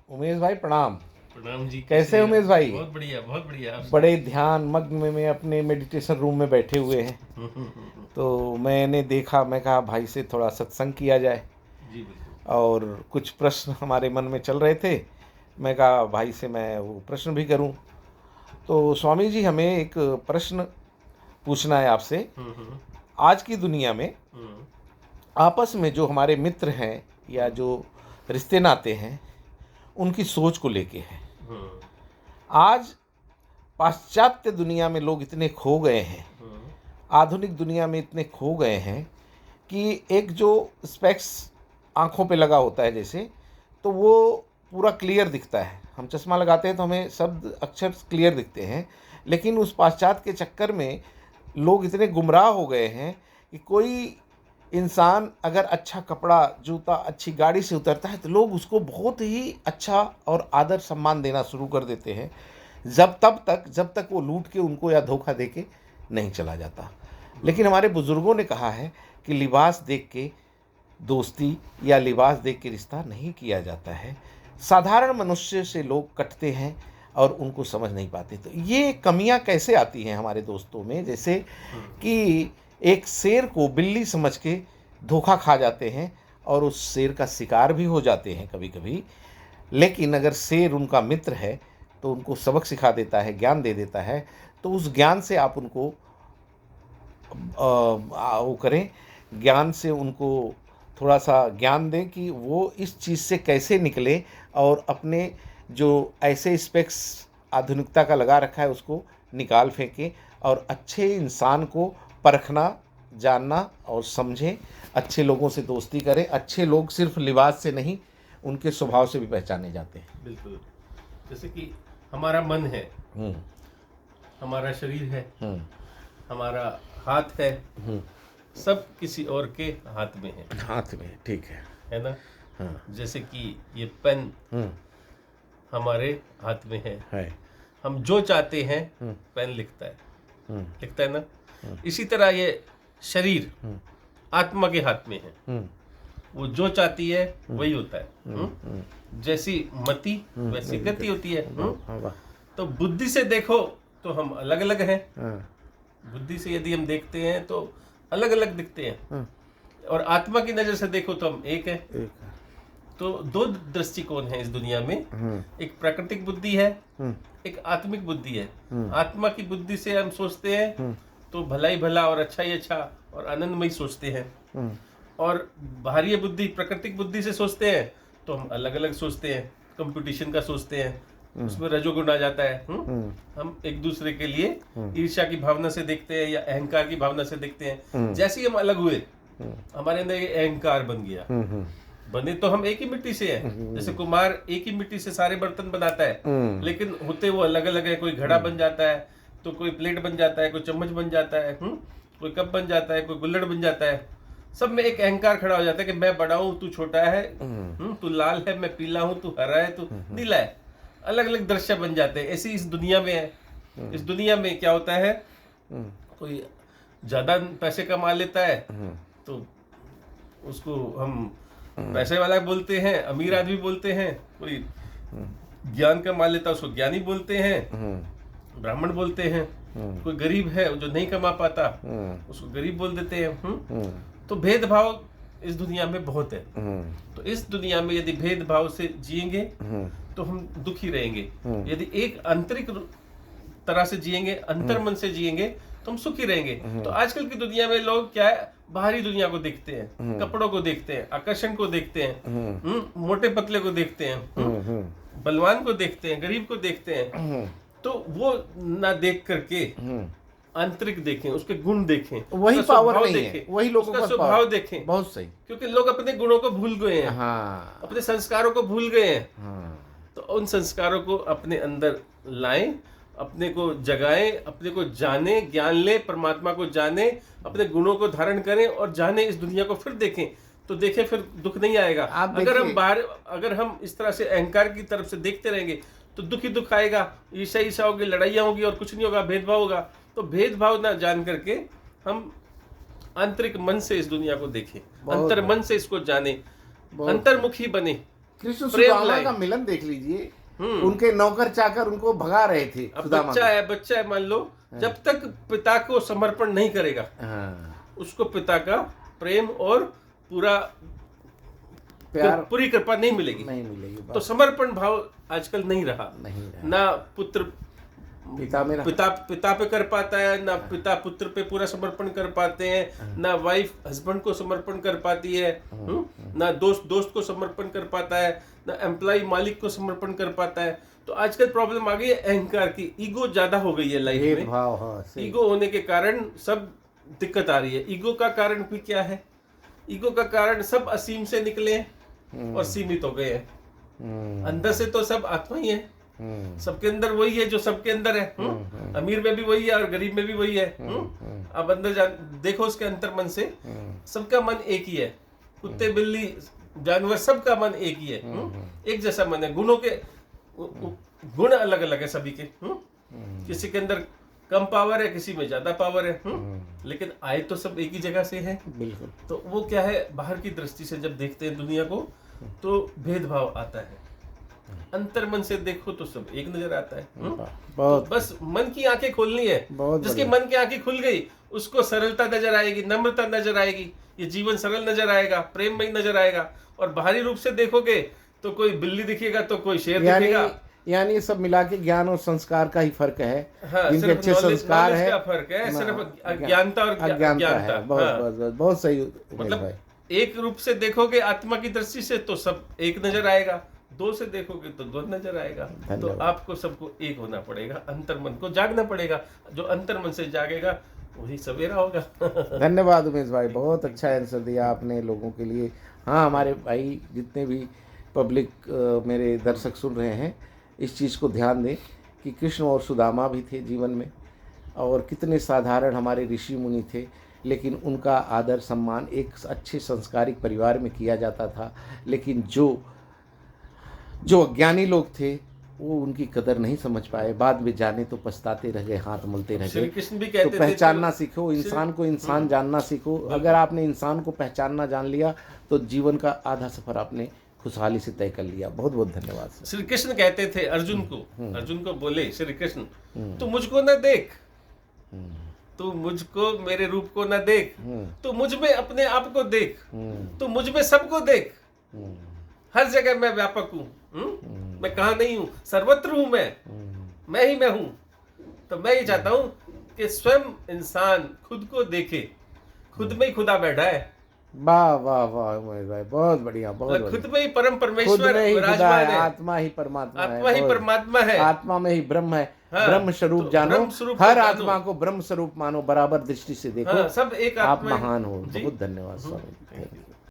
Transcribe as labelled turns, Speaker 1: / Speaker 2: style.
Speaker 1: उमेश भाई प्रणाम।
Speaker 2: प्रणाम जी।
Speaker 1: कैसे उमेश भाई?
Speaker 2: बहुत बढ़िया, बहुत बढ़िया। आप
Speaker 1: बड़े ध्यान मग्न में अपने मेडिटेशन रूम में बैठे हुए हैं। तो मैंने देखा, मैं कहा भाई से थोड़ा सत्संग किया जाए।
Speaker 2: जी बिल्कुल।
Speaker 1: और कुछ प्रश्न हमारे मन में चल रहे थे, मैं कहा भाई से मैं वो प्रश्न भी करूं। तो स्वामी जी, हमें एक प्रश्न पूछना है आपसे। आज की दुनिया में आपस में जो हमारे मित्र हैं या जो रिश्ते नाते हैं, उनकी सोच को लेके है। आज पाश्चात्य दुनिया में लोग इतने खो गए हैं, आधुनिक दुनिया में इतने खो गए हैं कि एक जो स्पेक्स आँखों पे लगा होता है जैसे, तो वो पूरा क्लियर दिखता है। हम चश्मा लगाते हैं तो हमें शब्द अक्षर क्लियर दिखते हैं, लेकिन उस पाश्चात्य के चक्कर में लोग इतने गुमराह हो गए हैं कि कोई इंसान अगर अच्छा कपड़ा, जूता, अच्छी गाड़ी से उतरता है तो लोग उसको बहुत ही अच्छा और आदर सम्मान देना शुरू कर देते हैं, जब तक वो लूट के उनको या धोखा दे के नहीं चला जाता। लेकिन हमारे बुज़ुर्गों ने कहा है कि लिबास देख के दोस्ती या लिबास देख के रिश्ता नहीं किया जाता है। साधारण मनुष्य से लोग कटते हैं और उनको समझ नहीं पाते। तो ये कमियां कैसे आती हैं हमारे दोस्तों में, जैसे कि एक शेर को बिल्ली समझ के धोखा खा जाते हैं और उस शेर का शिकार भी हो जाते हैं कभी कभी। लेकिन अगर शेर उनका मित्र है तो उनको सबक सिखा देता है, ज्ञान दे देता है, तो उस ज्ञान से आप उनको वो करें, ज्ञान से उनको थोड़ा सा ज्ञान दें कि वो इस चीज़ से कैसे निकले और अपने जो ऐसे स्पेक्स आधुनिकता का लगा रखा है उसको निकाल फेंकें और अच्छे इंसान को परखना, जानना और समझें। अच्छे लोगों से दोस्ती करें। अच्छे लोग सिर्फ लिबास से नहीं, उनके स्वभाव से भी पहचाने जाते हैं।
Speaker 2: बिल्कुल। जैसे कि हमारा मन है, हमारा शरीर है, हमारा हाथ है, सब किसी और के हाथ में है।
Speaker 1: हाथ में, ठीक
Speaker 2: है ना?
Speaker 1: हाँ।
Speaker 2: जैसे कि ये पेन हमारे हाथ में है। हम जो चाहते हैं पेन लिखता है ना? इसी तरह ये शरीर आत्मा के हाथ में है। वो जो चाहती है वही होता है। जैसी मति वैसी गति होती है। तो बुद्धि से देखो तो हम अलग अलग हैं। बुद्धि से यदि हम देखते हैं तो अलग अलग दिखते हैं, और आत्मा की नजर से देखो तो हम एक है। तो दो दृष्टिकोण हैं इस दुनिया में। एक प्राकृतिक बुद्धि है, एक आत्मिक बुद्धि है। आत्मा की बुद्धि से हम सोचते हैं तो भला ही भला और अच्छा ही अच्छा और आनंदमय सोचते हैं। और बाहरी बुद्धि, प्राकृतिक बुद्धि से सोचते हैं तो हम अलग अलग सोचते हैं, कंपटीशन का सोचते हैं, उसमें रजोगुण आ जाता है। हम एक दूसरे के लिए ईर्ष्या की भावना से देखते हैं या अहंकार की भावना से देखते हैं। जैसे ही हम अलग हुए, हमारे अंदर ये अहंकार बन गया। बने तो हम एक ही मिट्टी से हैं। जैसे कुम्हार एक ही मिट्टी से सारे बर्तन बनाता है, लेकिन होते वो अलग अलग है। कोई घड़ा बन जाता है, तो कोई प्लेट बन जाता है, कोई चम्मच बन जाता है, कोई कप बन जाता है, कोई गुल्लड़ बन जाता है। सब में एक अहंकार खड़ा हो जाता है कि मैं बड़ा हूं, तू छोटा है, तू लाल है, मैं पीला हूं, तू हरा है, तू नीला है। अलग अलग दृश्य बन जाते हैं। ऐसी इस दुनिया में है। इस दुनिया में क्या होता है, कोई ज्यादा पैसे कमा लेता है तो उसको हम पैसे वाला बोलते हैं, अमीर आदमी बोलते हैं। कोई ज्ञान कमा लेता है उसको ज्ञानी बोलते हैं, ब्राह्मण बोलते हैं। कोई गरीब है जो नहीं कमा पाता, उसको गरीब बोल देते हैं। तो भेदभाव इस दुनिया में बहुत है। तो इस दुनिया में यदि भेदभाव से जिएंगे तो हम दुखी रहेंगे। यदि एक आंतरिक तरह से जिएंगे, अंतर मन से जिएंगे, तो हम सुखी रहेंगे। तो आजकल की दुनिया में लोग क्या है, बाहरी दुनिया को देखते हैं, कपड़ों को देखते हैं, आकर्षण को देखते हैं, मोटे पतले को देखते हैं, बलवान को देखते हैं, गरीब को देखते हैं। तो वो ना देख करके आंतरिक देखें, उसके गुण देखें,
Speaker 1: वही पावर नहीं है, वही लोगों का
Speaker 2: स्वभाव देखें।
Speaker 1: बहुत सही।
Speaker 2: क्योंकि लोग अपने गुणों को भूल गए हैं।
Speaker 1: हाँ।
Speaker 2: अपने संस्कारों को भूल गए हैं। तो उन संस्कारों को अपने अंदर लाएं, अपने को जगाएं, अपने को जाने, ज्ञान ले, परमात्मा को जाने, अपने गुणों को धारण करें और जाने, इस दुनिया को फिर देखें। तो देखें, फिर दुख नहीं आएगा। अगर हम इस तरह से अहंकार की तरफ से देखते रहेंगे तो दुख ही दुख आएगा। ईर्ष्या होगी, लड़ाइयाँ होगी और कुछ नहीं होगा, भेदभाव होगा। तो भेदभाव ना जान करके हम आंतरिक मन से इस दुनिया को देखें, अंतर मन से इसको जाने, अंतर्मुखी बने।
Speaker 1: कृष्ण
Speaker 2: प्रेम
Speaker 1: सुदामा
Speaker 2: लाए।
Speaker 1: का मिलन देख लीजिए, उनके नौकर चाकर उनको भगा रहे थे।
Speaker 2: अब
Speaker 1: सुदामा
Speaker 2: बच्चा है मान लो, जब तक पिता को समर्पण नहीं करेगा, उसको पिता का प्रेम और
Speaker 1: प्यार
Speaker 2: पूरी कृपा नहीं मिलेगी। तो समर्पण भाव आजकल नहीं रहा। ना पुत्र पिता पे कर पाता है, ना पिता पुत्र पे पूरा समर्पण कर पाते हैं, ना वाइफ हस्बैंड को समर्पण कर पाती है, ना दोस्त को समर्पण कर पाता है, ना एम्प्लॉय मालिक को समर्पण कर पाता है। तो आजकल प्रॉब्लम आ गई है अहंकार की, ईगो ज्यादा हो गई है लाइफ में। ईगो होने के कारण सब दिक्कत आ रही है। ईगो का कारण भी क्या है? ईगो का कारण सब असीम से निकले हैं और सीमित हो गए हैं। अंदर से तो सब आत्मा ही है, सबके अंदर वही है जो सबके अंदर है। अमीर में भी वही है और गरीब में भी वही है। अब अंदर देखो उसके अंतर मन से, सबका मन एक ही है। कुत्ते बिल्ली जानवर सबका मन एक ही है, एक जैसा मन है। गुणों के गुण अलग अलग है सभी के। किसी के अंदर कम पावर है, किसी में ज्यादा पावर है, लेकिन आए तो सब एक ही जगह से है। बिल्कुल। तो वो क्या है, बाहर की दृष्टि से जब देखते हैं दुनिया को तो भेदभाव आता है। अंतर मन से देखो तो सब एक नजर आता है। तो बस मन की आंखें खोलनी है। जिसके मन की आंखें खुल गई उसको सरलता नजर आएगी, नम्रता नजर आएगी, ये जीवन सरल नजर आएगा, प्रेममय नजर आएगा। और बाहरी रूप से देखोगे तो कोई बिल्ली दिखेगा तो कोई शेर दिखेगा।
Speaker 1: यानी सब मिला के ज्ञान और संस्कार का ही फर्क है। जिनके अच्छे संस्कार है,
Speaker 2: फर्क है, सिर्फ अज्ञानता और अज्ञानता है।
Speaker 1: बहुत सही।
Speaker 2: मतलब एक रूप से देखोगे आत्मा की दृष्टि से तो सब एक नजर आएगा, दो से देखोगे तो दो नजर आएगा। तो आपको सबको एक होना पड़ेगा, अंतर मन को जागना पड़ेगा। जो अंतर मन से जागेगा वही सवेरा होगा।
Speaker 1: धन्यवाद उमेश भाई, बहुत अच्छा आंसर दिया आपने लोगों के लिए। हाँ, हमारे भाई जितने भी पब्लिक मेरे दर्शक सुन रहे हैं, इस चीज़ को ध्यान दें कि कृष्ण और सुदामा भी थे जीवन में, और कितने साधारण हमारे ऋषि मुनि थे, लेकिन उनका आदर सम्मान एक अच्छे संस्कारिक परिवार में किया जाता था। लेकिन जो अज्ञानी लोग थे वो उनकी कदर नहीं समझ पाए, बाद में जाने तो पछताते रह गए, हाथ मलते रह गए।
Speaker 2: कृष्ण भी कहते
Speaker 1: तो पहचानना सीखो, इंसान को इंसान जानना सीखो। अगर आपने इंसान को पहचानना जान लिया तो जीवन का आधा सफर आपने खुशहाली से तय कर लिया। बहुत बहुत धन्यवाद।
Speaker 2: श्री कृष्ण कहते थे अर्जुन को बोले, श्री कृष्ण तू मुझको न देख, तू मुझको मेरे रूप को न देख, तू मुझ में अपने आप को देख, तू मुझ में सबको देख। हर जगह मैं व्यापक हूँ, मैं कहाँ नहीं हूँ, सर्वत्र हूँ मैं ही मैं हूँ। तो मैं ये चाहता हूँ कि स्वयं इंसान खुद को देखे, खुद में ही खुदा बैठा है।
Speaker 1: वाह वाह वाह उमेश भाई, बहुत बढ़िया, बहुत बढ़िया।
Speaker 2: खुद में ही परम परमेश्वर विराजमान है।
Speaker 1: आत्मा ही परमात्मा है,
Speaker 2: आत्मा ही परमात्मा है,
Speaker 1: आत्मा में ही ब्रह्म है। ब्रह्म स्वरूप जानो, हर आत्मा को ब्रह्म स्वरूप मानो, बराबर दृष्टि से देखो।
Speaker 2: सब एक
Speaker 1: आप महान हो। बहुत धन्यवाद स्वामी।